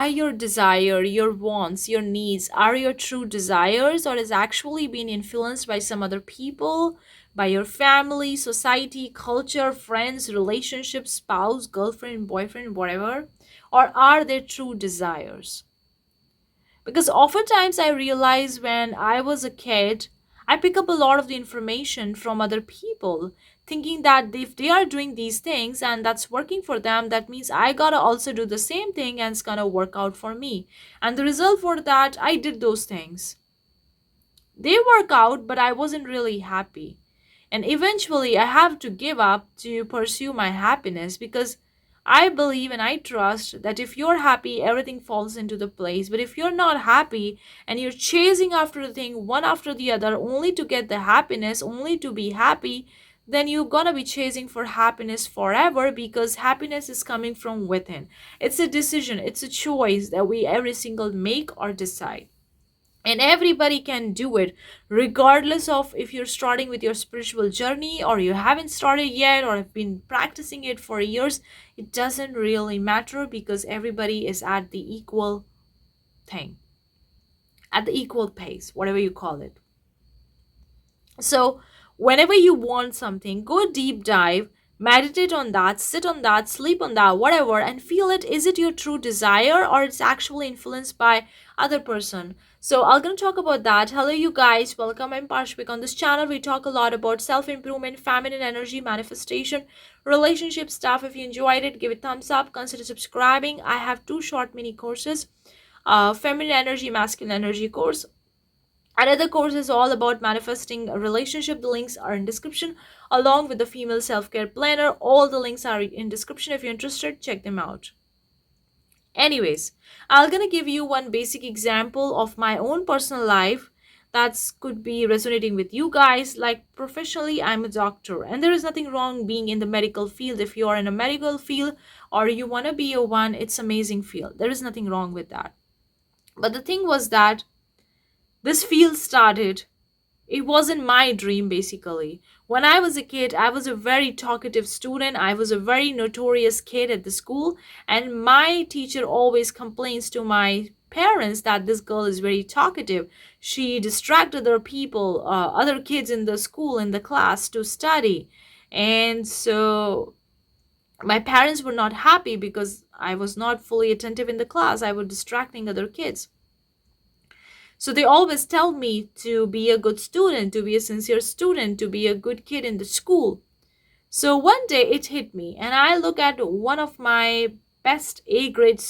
Are your desire, your wants, your needs, are your true desires, or is actually being influenced by some other people, by your family, society, culture, friends, relationships, spouse, girlfriend, boyfriend, whatever? Or are they true desires? Because oftentimes I realize when I was a kid, I pick up a lot of the information from other people, thinking that if they are doing these things and that's working for them, that means I gotta also do the same thing and it's gonna work out for me. And the result for that, I did those things. They work out, but I wasn't really happy. And eventually, I have to give up to pursue my happiness because I believe and I trust that if you're happy, everything falls into the place. But if you're not happy and you're chasing after the thing one after the other only to get the happiness, only to be happy, then you're gonna be chasing for happiness forever because happiness is coming from within. It's a decision, it's a choice that we every single make or decide, and everybody can do it regardless of if you're starting with your spiritual journey or you haven't started yet or have been practicing it for years. It doesn't really matter because everybody is at the equal thing, at the equal pace, whatever you call it. So, whenever you want something, go deep dive, meditate on that, sit on that, sleep on that, whatever, and feel it. Is it your true desire or it's actually influenced by other person? So, I'm gonna talk about that. Hello, you guys. Welcome. I'm Parshvik. On this channel, we talk a lot about self improvement, feminine energy, manifestation, relationship stuff. If you enjoyed it, give it thumbs up. Consider subscribing. I have two short mini courses, feminine energy, masculine energy course. Another course is all about manifesting a relationship. The links are in description along with the female self-care planner. All the links are in description. If you're interested, check them out. Anyways, I'm gonna give you one basic example of my own personal life that could be resonating with you guys. Like professionally, I'm a doctor, and there is nothing wrong being in the medical field. If you are in a medical field or you want to be a one, it's amazing field. There is nothing wrong with that. But the thing was that this field started, it wasn't my dream basically. When I was a kid, I was a very talkative student. I was a very notorious kid at the school, and my teacher always complains to my parents that this girl is very talkative. She distracts other people, other kids in the school, in the class to study. And so my parents were not happy because I was not fully attentive in the class. I was distracting other kids. So they always tell me to be a good student, to be a sincere student, to be a good kid in the school. So one day it hit me, and I look at one of my best A grade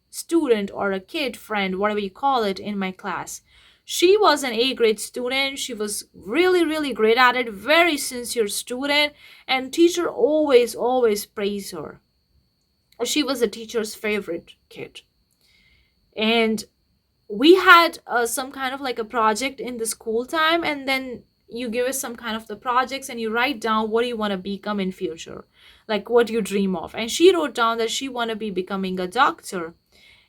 student or a kid friend, whatever you call it, in my class. She was an A grade student. She was really, really great at it, very sincere student, and teacher always praised her. She was a teacher's favorite kid. And we had some kind of like a project in the school time, and then you give us some kind of the projects and you write down what you want to become in future, like what you dream of. And she wrote down that she want to be becoming a doctor.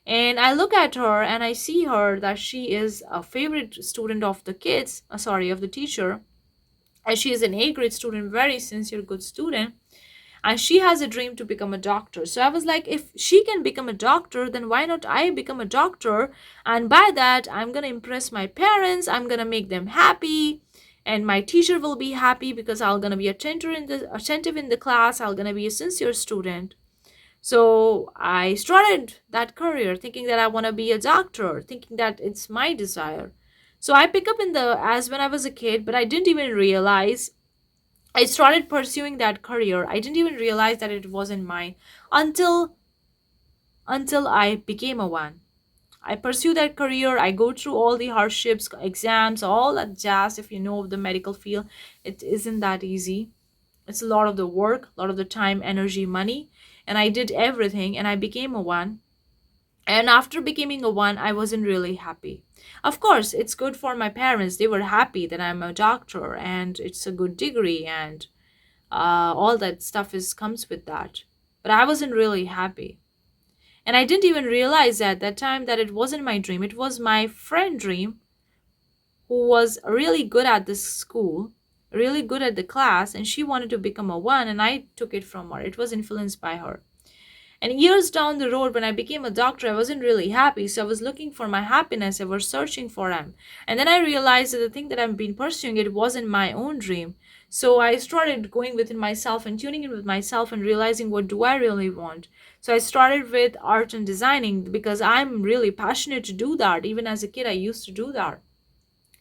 And I look at her and I see her that she is a favorite student of the kids, sorry, of the teacher, and she is an A grade student, very sincere good student, and she has a dream to become a doctor. So I was like, if she can become a doctor, then why not I become a doctor? And by that, I'm going to impress my parents, I'm going to make them happy, and my teacher will be happy because I'm going to be attentive in the class, I'm going to be a sincere student. So I started that career thinking that I want to be a doctor, thinking that it's my desire. So I pick up in the as when I was a kid, but I didn't even realize I started pursuing that career. I didn't even realize that it wasn't mine until I became a one. I pursue that career. I go through all the hardships, exams, all that jazz. If you know of the medical field, it isn't that easy. It's a lot of the work, a lot of the time, energy, money. And I did everything and I became a one. And after becoming a one, I wasn't really happy. Of course, it's good for my parents. They were happy that I'm a doctor and it's a good degree and all that stuff is comes with that. But I wasn't really happy. And I didn't even realize at that time that it wasn't my dream. It was my friend dream who was really good at this school, really good at the class, and she wanted to become a one, and I took it from her. It was influenced by her. And years down the road, when I became a doctor, I wasn't really happy. So I was looking for my happiness. I was searching for them. And then I realized that the thing that I've been pursuing, it wasn't my own dream. So I started going within myself and tuning in with myself and realizing, what do I really want? So I started with art and designing because I'm really passionate to do that. Even as a kid, I used to do that.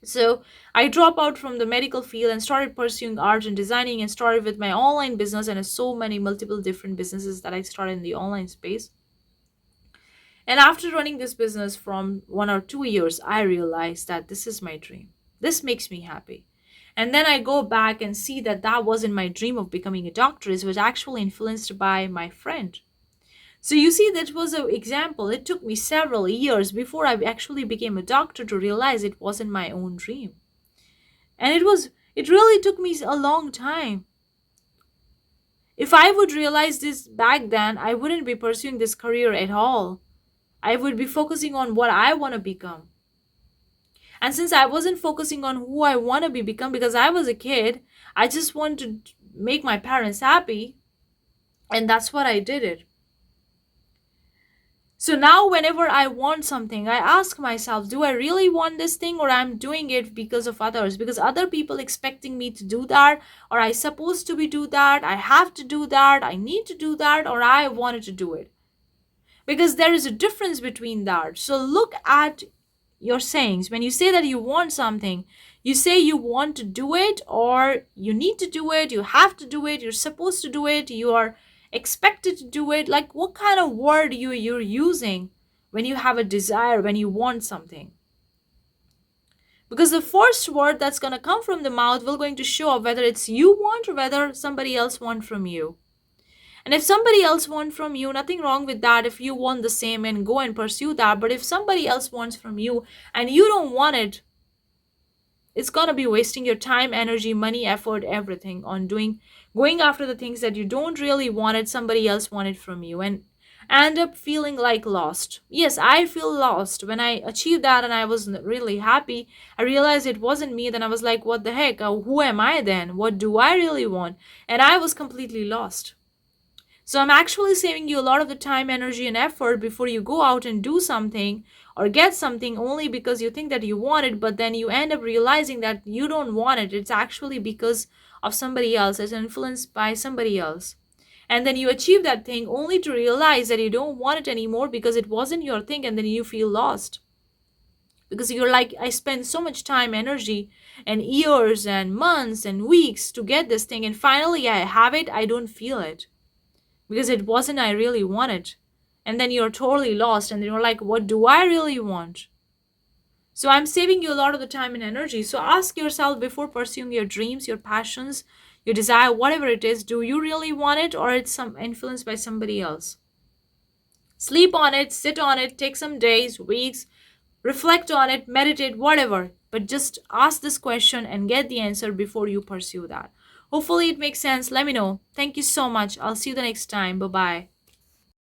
So I dropped out from the medical field and started pursuing art and designing, and started with my online business, and so many multiple different businesses that I started in the online space. And after running this business from 1 or 2 years, I realized that this is my dream. This makes me happy. And then I go back and see that that wasn't my dream of becoming a doctor. It was actually influenced by my friend. So you see, that was an example. It took me several years before I actually became a doctor to realize it wasn't my own dream. And it really took me a long time. If I would realize this back then, I wouldn't be pursuing this career at all. I would be focusing on what I want to become. And since I wasn't focusing on who I want to become because I was a kid, I just wanted to make my parents happy, and that's what I did it. So now whenever I want something, I ask myself, do I really want this thing, or I'm doing it because of others? Because other people expecting me to do that, or I supposed to be do that, I have to do that, I need to do that, or I wanted to do it. Because there is a difference between that. So look at your sayings. When you say that you want something, you say you want to do it, or you need to do it, you have to do it, you're supposed to do it, you are expected to do it. Like, what kind of word you're using when you have a desire, when you want something? Because the first word that's going to come from the mouth will going to show up whether it's you want or whether somebody else want from you. And if somebody else wants from you, nothing wrong with that. If you want the same, and go and pursue that. But if somebody else wants from you and you don't want it, it's going to be wasting your time, energy, money, effort, everything on going after the things that you don't really want it, somebody else wanted from you, and end up feeling like lost. Yes, I feel lost when I achieved that and I was really happy. I realized it wasn't me. Then I was like, what the heck? Who am I then? What do I really want? And I was completely lost. So I'm actually saving you a lot of the time, energy, and effort before you go out and do something or get something only because you think that you want it, but then you end up realizing that you don't want it. It's actually because of somebody else. It's influenced by somebody else. And then you achieve that thing only to realize that you don't want it anymore because it wasn't your thing, and then you feel lost. Because you're like, I spent so much time, energy, and years and months and weeks to get this thing, and finally I have it, I don't feel it. Because it wasn't I really wanted. And then you're totally lost, and then you're like, what do I really want? So I'm saving you a lot of the time and energy. So ask yourself before pursuing your dreams, your passions, your desire, whatever it is, do you really want it, or it's some influenced by somebody else? Sleep on it, sit on it, take some days, weeks, reflect on it, meditate, whatever. But just ask this question and get the answer before you pursue that. Hopefully it makes sense. Let me know. Thank you so much. I'll see you the next time. Bye bye.